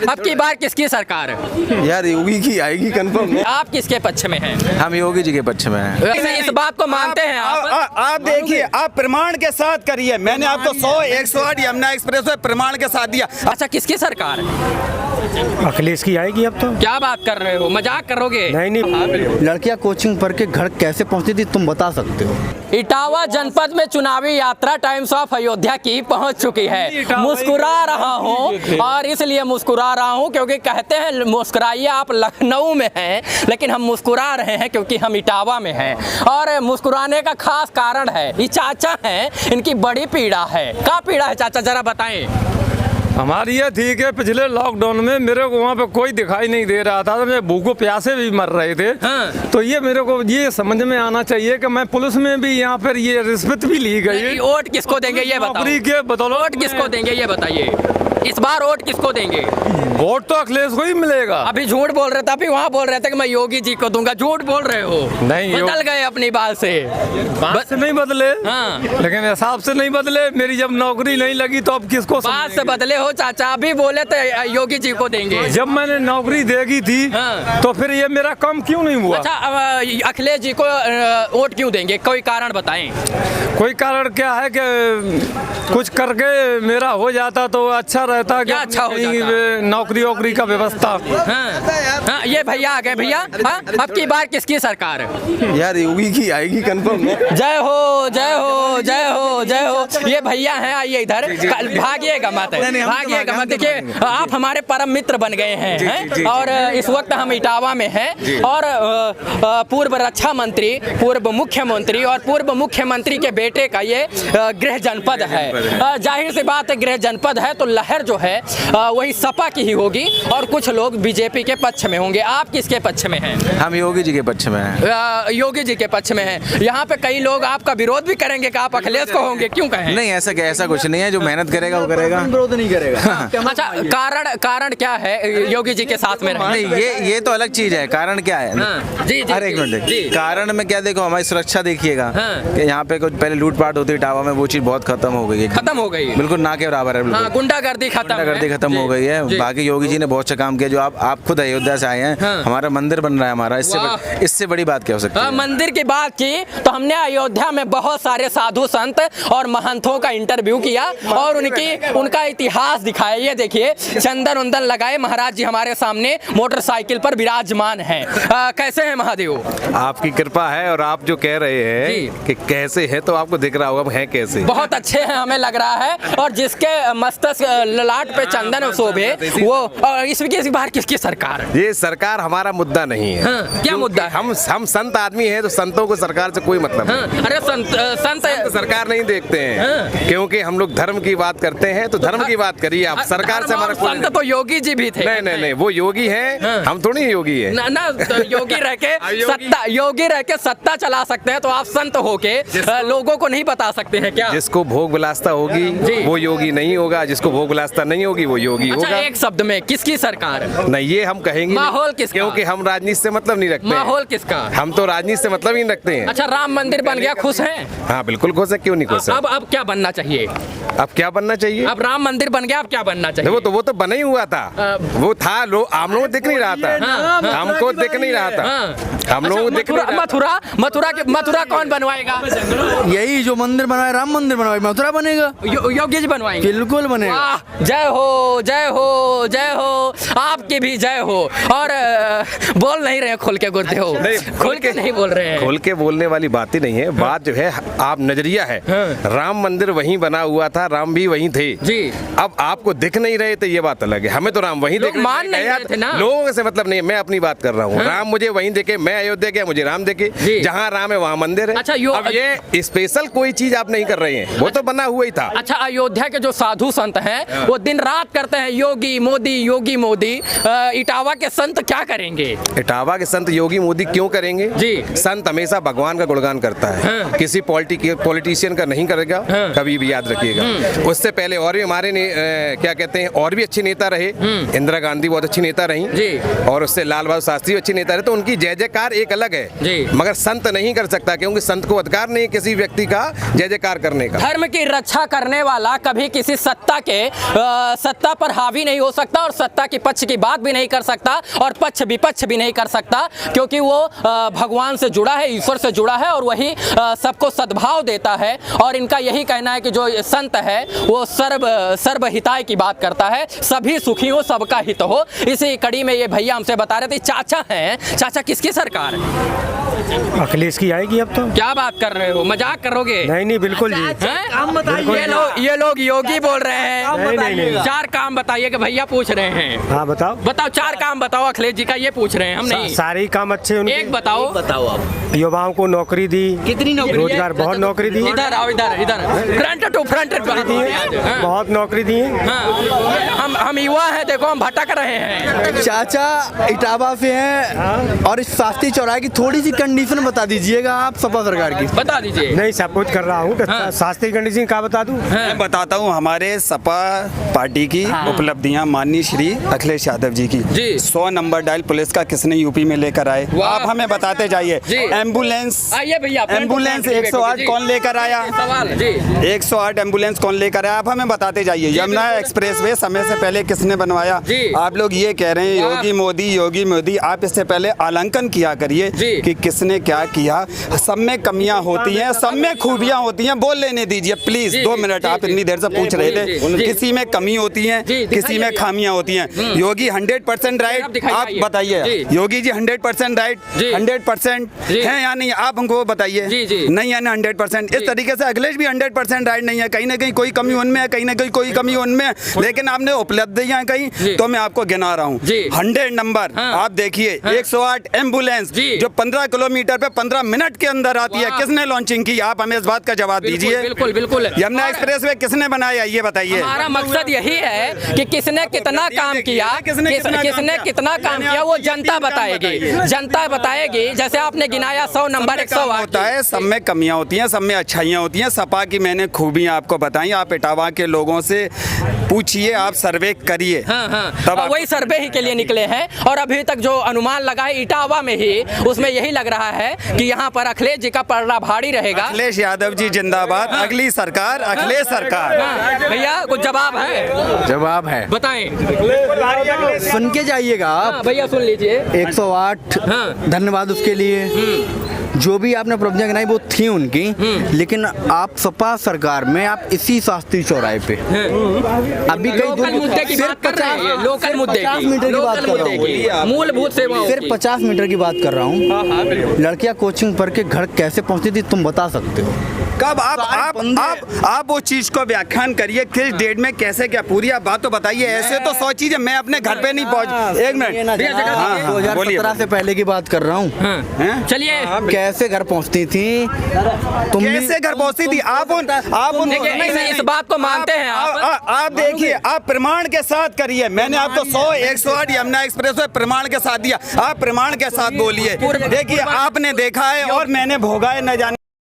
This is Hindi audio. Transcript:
अब की बार किसकी सरकार है? यार योगी की आएगी कंफर्म। आप किसके पक्ष में हैं? हम योगी जी के पक्ष में हैं। इस बात को मानते हैं आप देखिए, आप प्रमाण के साथ करिए। मैंने आपको 100 108 यमुना एक्सप्रेस में प्रमाण के साथ दिया। अच्छा, किसकी सरकार है? अखिलेश की आएगी अब तो। क्या बात कर रहे हो, मजाक करोगे? नहीं। लड़कियां कोचिंग पढ़ के घर कैसे पहुंचती थी तुम बता सकते हो? इटावा जनपद में चुनावी यात्रा टाइम्स ऑफ अयोध्या की पहुंच चुकी है। मुस्कुरा रहा हूं, और इसलिए मुस्कुरा रहा हूं क्योंकि कहते हैं मुस्कुराइए, आप लखनऊ में हैं, लेकिन हम मुस्कुरा रहे हैं क्योंकि हम इटावा में हैं। और मुस्कुराने का खास कारण है, ये चाचा हैं, इनकी बड़ी पीड़ा है। क्या पीड़ा है चाचा, जरा बताएं। हमारी ये थी कि पिछले लॉकडाउन में मेरे को वहाँ पे कोई दिखाई नहीं दे रहा था, तो मैं भूखों प्यासे भी मर रहे थे। हाँ। तो ये मेरे को ये समझ में आना चाहिए कि मैं पुलिस में भी यहाँ पर ये रिश्वत भी ली गई। वोट किसको देंगे ये बताओ? नौकरी के बदौलत वोट किसको देंगे ये बताइए, इस बार वोट किसको देंगे? वोट तो अखिलेश को ही मिलेगा। अभी झूठ बोल रहे थे, अभी वहाँ बोल रहे थे कि मैं योगी जी को दूंगा। झूठ बोल रहे हो। नहीं, बदल गए अपनी बात से। बात से नहीं बदले, हाँ। लेकिन हिसाब से नहीं बदले। मेरी जब नौकरी नहीं लगी तो अब किसको बात से बदले हो चाचा, अभी बोले थे योगी जी को देंगे। जब मैंने नौकरी देगी थी, हाँ। तो फिर ये मेरा कम क्यों नहीं हुआ? अच्छा, अखिलेश जी को वोट क्यों देंगे, कोई कारण बताएं। कोई कारण क्या है कि कुछ करके मेरा हो जाता तो अच्छा रहता। क्या अच्छा हो जाता? नौकरी वोकरी का व्यवस्था। हाँ, ये भैया आ गए। भैया, हाँ, अब की बार किसकी सरकार है? यार योगी की आएगी कंफर्म। जय हो, जय हो, जय हो, जय हो। ये भैया हैं, आइए इधर। भागिएगा मत, भागिएगा मत। देखिए, आप हमारे परम मित्र बन गए हैं, और इस वक्त हम इटावा में हैं, और पूर्व रक्षा मंत्री, पूर्व मुख्यमंत्री और पूर्व मुख्यमंत्री के बेटे का ये गृह जनपद है। जाहिर सी बात है, गृह जनपद है तो लहर जो है वही सपा की ही होगी, और कुछ लोग बीजेपी के पक्ष में होंगे। आप किसके पक्ष में हैं? हम योगी जी के पक्ष में हैं। योगी जी के पक्ष में हैं। यहाँ पे कई लोग आपका विरोध भी करेंगे कि आप अखिलेश को होंगे, क्यों कहें? नहीं, ऐसा कुछ नहीं है। जो मेहनत करेगा वो करेगा, विरोध नहीं करेगा। अच्छा, कारण क्या है योगी जी के साथ में रहने? नहीं, ये तो अलग चीज है। कारण क्या है? हाँ, जी, अरे एक मिनट, कारण में क्या, देखो हमारी सुरक्षा देखिएगा हाँ। कि यहाँ पे कुछ पहले लूटपाट होती टावा में, वो चीज बहुत खत्म हो गई है। खत्म हो गई, बिल्कुल ना के बराबर है। हाँ, गुंडागर्दी खत्म हो गई है। बाकी योगी जी ने बहुत अच्छा काम किया। जो आप खुद अयोध्या से आए हैं, हाँ। हमारा मंदिर बन रहा है हमारा, इससे बड़ी बात क्या हो सकती है? मंदिर की बात की तो हमने अयोध्या में बहुत सारे साधु संत और महंतों का इंटरव्यू किया, और उनका इतिहास दिखाया। ये देखिए, चंदन उंदन लगाए महाराज जी हमारे सामने मोटरसाइकिल पर विराजमान हैं। कैसे हैं महादेव? आपकी कृपा है, और आप जो कह रहे हैं कि कैसे है, तो आपको दिख रहा होगा है कैसे। बहुत अच्छे हैं हमें लग रहा है, और जिसके मस्तक ललाट पे चंदन शोभे वो। और इस बार किसकी सरकार है? ये सरकार हमारा मुद्दा नहीं है। हाँ, क्या मुद्दा है? हम संत आदमी हैं, तो संतों को सरकार से कोई मतलब हाँ, नहीं। अरे संत सरकार नहीं देखते हैं। हाँ। क्योंकि हम लोग धर्म की बात करते हैं, तो धर्म की बात करिए आप। सरकार से हमारा संत तो योगी जी भी थे। नहीं, वो योगी हैं। हाँ। हम थोड़ी योगी है ना, तो योगी रह के सत्ता चला सकते हैं, तो आप संत होके लोगों को नहीं बता सकते हैं क्या? जिसको भोग विलासता होगी वो योगी नहीं होगा, जिसको भोग विलासता नहीं होगी वो योगी अच्छा, होगा। एक शब्द में किसकी सरकार है? नहीं, ये हम कहेंगे माहौल किसका? क्योंकि हम राजनीति से मतलब नहीं रखते। माहौल किसका? हम तो राजनीति से मतलब ही नहीं रखते हैं। अच्छा, राम मंदिर बन गया, खुश हैं? हाँ बिल्कुल खुश है, क्यों नहीं खुश है। अब क्या बनना चाहिए? अब क्या बनना चाहिए? अब राम मंदिर बन गया, अब क्या बनना चाहिए? वो तो बना ही हुआ था। वो था, आम लोगों को दिख नहीं रहा था। हमको दिख नहीं रहा था। हम लोगों को दिख नहीं रहा था। मथुरा कौन बनवाएगा? यही जो मंदिर बनवाए, राम मंदिर बनवाए, मथुरा बनेगा। योगी जी बनवाएंगे? बिल्कुल बनेगा। वाह, जय हो, जय हो, जय हो, आपकी भी जय हो। और बोल नहीं रहे खोल के गुरते हो, खोल के नहीं बोल रहे हैं। खोल के बोलने वाली बात ही नहीं है। बात जो है, आप नजरिया है। राम मंदिर वहीं बना हुआ था, राम भी वहीं थे जी। अब आपको दिख नहीं रहे थे, ये बात अलग है। हमें तो राम वहीं दिख मान नहीं रहे थे ना। लोगों से मतलब नहीं, मैं अपनी बात कर रहा हूँ। राम मुझे वहीं देखे, मैं अयोध्या गया, मुझे राम देखे। जहाँ राम है वहाँ मंदिर है। अच्छा, अब ये स्पेशल कोई चीज आप नहीं कर रहे हैं, वो तो बना हुआ ही था। अच्छा, अयोध्या के जो साधु संत हैं वो दिन रात करते हैं योगी मोदी, योगी मोदी। इटावा के संत क्या करेंगे? इटावा के संत योगी मोदी क्यों करेंगे जी। संत हमेशा भगवान का गुणगान करता है। हाँ। किसी पॉलिटिशियन का नहीं करेगा। हाँ। कभी भी याद रखिएगा। उससे पहले और भी हमारे क्या कहते हैं और भी अच्छे नेता रहे। इंदिरा गांधी बहुत अच्छी नेता रही जी। और उससे लाल बहादुर शास्त्री अच्छे नेता रहे, तो उनकी जय जयकार एक अलग है जी। मगर संत नहीं कर सकता, क्योंकि संत को अधिकार नहीं किसी व्यक्ति का जय जयकार करने का। धर्म की रक्षा करने वाला कभी किसी सत्ता पर हावी नहीं हो सकता और सत्ता की पक्ष की बात भी नहीं कर सकता और पक्ष विपक्ष भी नहीं कर सकता, क्योंकि वो भगवान से जुड़ा है, ईश्वर से जुड़ा है और वही सबको सद्भाव देता है। और इनका यही कहना है कि जो संत है वो सर्वहिताय की बात करता है, सभी सुखी हो, सबका हित हो। इसी कड़ी में ये भैया हमसे बता रहे थे। चाचा हैं, चाचा किसकी सरकार है? अखिलेश की आएगी अब तो। क्या बात कर रहे हो, मजाक करोगे? नहीं नहीं बिल्कुल जी। हैं? ये लोग योगी बोल रहे हैं। नहीं। 4 काम बताइए कि भैया पूछ रहे हैं। हाँ बताओ। बताओ 4 काम बताओ अखिलेश जी का, ये पूछ रहे हैं हम नहीं। सारे ही काम अच्छे उनके। एक बताओ आप युवाओं को नौकरी दी, कितनी नौकरी रोजगार बहुत नौकरी दी, इधर आओ, इधर फ्रंट टू फ्रंट बहुत नौकरी दी है। हम युवा हैं, देखो हम भटक रहे हैं। चाचा इटावा से हैं और इस शास्त्री चौराहे की थोड़ी सी कंडीशन बता दीजिएगा आप सपा सरकार की। बता दीजिए। नहीं सब कुछ कर रहा हूँ। हाँ। शास्त्री कंडीशन का बता दूँ? मैं बताता हूँ हमारे सपा पार्टी की उपलब्धियां माननीय श्री अखिलेश यादव जी की। जी। 100 नंबर डायल पुलिस का किसने यूपी में लेकर आए, वाह। आप हमें बताते जाइए। जी। एम्बुलेंस आइए भैया, एम्बुलेंस 108 कौन लेकर आया? सवाल जी। 108 एम्बुलेंस कौन लेकर आया, आप हमें बताते जाइए। यमुना एक्सप्रेसवे समय से पहले किसने बनवाया? जी। आप लोग ये कह रहे हैं वाह। योगी मोदी, आप इससे पहले आलंकन किया करिए जी। कि किसने क्या किया। सब में कमियां होती हैं, सब में खूबियां होती हैं, बोल लेने दीजिए प्लीज। जी, 2 जी, मिनट जी, आप जी, इतनी देर से जी, पूछ रहे जी, जी, थे। जी। किसी में कमी होती है, जी, किसी में दिखाइए खामियां होती हैं। योगी 100% आप राइट, दिखाइए। आप बताइए। जी। योगी जी 100% राइट, जी। 100% जी। है या नहीं, आप हमको बताइए। जी, जी। नहीं है ना 100%। इस जी। तरीके से अखिलेश भी 100% राइट नहीं है, कहीं ना कहीं कोई कमी उनमें है, कहीं ना कहीं कोई कमी उनमें है। लेकिन आपने उपलब्धियां कहीं, तो मैं आपको गिना रहा हूँ। जी। 100 नंबर हाँ। आप देखिए। हाँ। 108 एम्बुलेंस जी। जो 15 किलोमीटर पे 15 मिनट के अंदर आती है, वाह। किसने लॉन्चिंग की? आप हमें इस बात का जवाब दीजिए। बिल्कुल बिल्कुल। यमुना और एक्सप्रेसवे किसने बनाया, ये बताइए। हमारा मकसद यही है कि किसने कितना काम किया, किसने कितना काम किया वो जनता बताएगी। जनता बताएगी। जैसे आपने गिनाया 100 नंबर 108 होता है, सब में कमियां होती हैं, सब में अच्छाइयां होती हैं। सपा की मैंने खूबियां आपको बताई। आप इटावा के लोगों से पूछिए, आप सर्वे करिए। हाँ। तब और वही सर्वे ही के लिए निकले हैं। और अभी तक जो अनुमान लगा है इटावा में ही, उसमें यही लग रहा है कि यहाँ पर अखिलेश जी का पलड़ा भारी रहेगा। अखिलेश यादव जी जिंदाबाद। अगली सरकार अखिलेश सरकार। हाँ, भैया कुछ जवाब है? जवाब है, बताएं। सुन के जाइएगा आप। हाँ, भैया सुन लीजिए। 108 हाँ। धन्यवाद उसके लिए। जो भी आपने उपलब्धियां गिनाई वो थी उनकी, लेकिन आप सपा सरकार में आप इसी शास्त्री चौराहे पे अभी कई लोकल मुद्दे की बात कर रहे हैं। लोकल मुद्दे 50 मीटर की बात कर रहा हूँ। मूलभूत सेवाओं सिर्फ 50 मीटर की बात कर रहा हूँ। लड़कियां कोचिंग पढ़ के घर कैसे पहुंचती थी तुम बता सकते हो? कब आप वो चीज को व्याख्यान करिए, किस डेट में कैसे क्या, पूरी आप बात तो बताइए। ऐसे तो 100 चीजें, मैं अपने घर पे नहीं पहुंच। एक मिनट, 2017 से पहले की बात कर रहा हूँ। चलिए। कैसे घर पहुंचती थी तुम? कैसे घर पहुंचती थी? आप देखिए, इस बात को मानते हैं आप देखिए, आप प्रमाण के साथ करिए। मैंने आपको 100 108 यमुना एक्सप्रेसवे प्रमाण के साथ दिया, आप प्रमाण के साथ बोलिए। देखिए आपने देखा है और मैंने भोगा है, न जाने